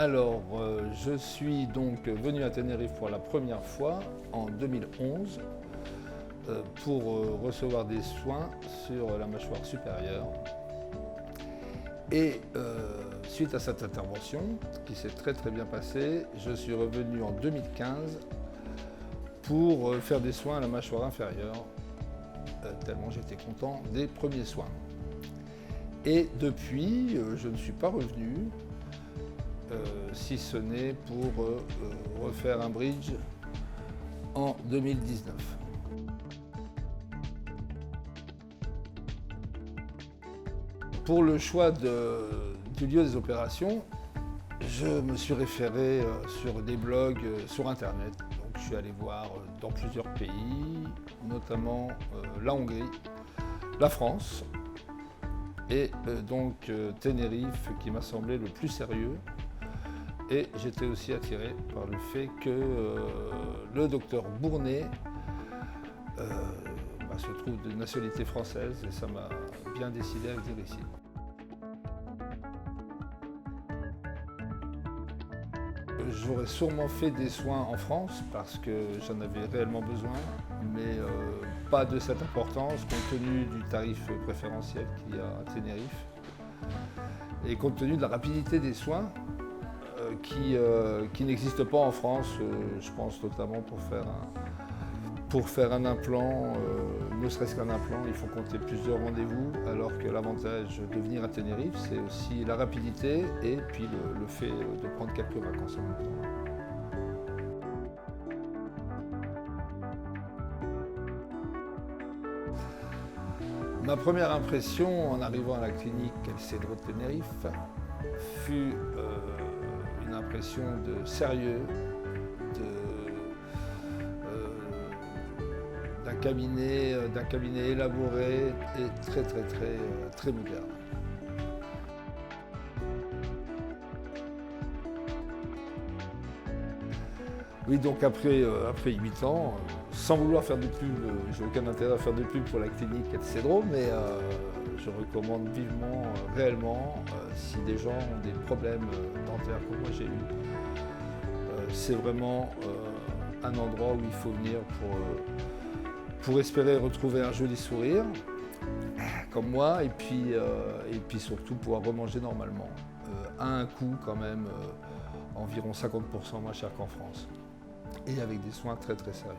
Alors, je suis donc venu à Tenerife pour la première fois en 2011 pour recevoir des soins sur la mâchoire supérieure. Et suite à cette intervention, qui s'est très bien passée, je suis revenu en 2015 pour faire des soins à la mâchoire inférieure, tellement j'étais content des premiers soins. Et depuis, je ne suis pas revenu, si ce n'est pour refaire un bridge en 2019. Pour le choix du lieu des opérations, je me suis référé sur des blogs sur Internet. Donc, je suis allé voir dans plusieurs pays, notamment la Hongrie, la France et donc Tenerife qui m'a semblé le plus sérieux. Et j'étais aussi attiré par le fait que le docteur Bournet se trouve de nationalité française et ça m'a bien décidé à venir ici. J'aurais sûrement fait des soins en France parce que j'en avais réellement besoin, mais pas de cette importance compte tenu du tarif préférentiel qu'il y a à Tenerife et compte tenu de la rapidité des soins qui n'existe pas en France. Je pense notamment pour faire un implant, ne serait-ce qu'un implant, il faut compter plusieurs rendez-vous, alors que l'avantage de venir à Tenerife, c'est aussi la rapidité et puis le fait de prendre quelques vacances en même temps. Ma première impression en arrivant à la clinique El Cedro de Tenerife fut une impression de sérieux, d'un cabinet élaboré et très moderne. Oui, donc après 8 ans, sans vouloir faire de pub, j'ai aucun intérêt à faire de pub pour la clinique El Cedro, mais je recommande vivement, réellement, si des gens ont des problèmes dentaires comme moi j'ai eu, c'est vraiment un endroit où il faut venir pour espérer retrouver un joli sourire, comme moi, et puis surtout pouvoir remanger normalement, à un coût quand même environ 50% moins cher qu'en France, et avec des soins très sérieux.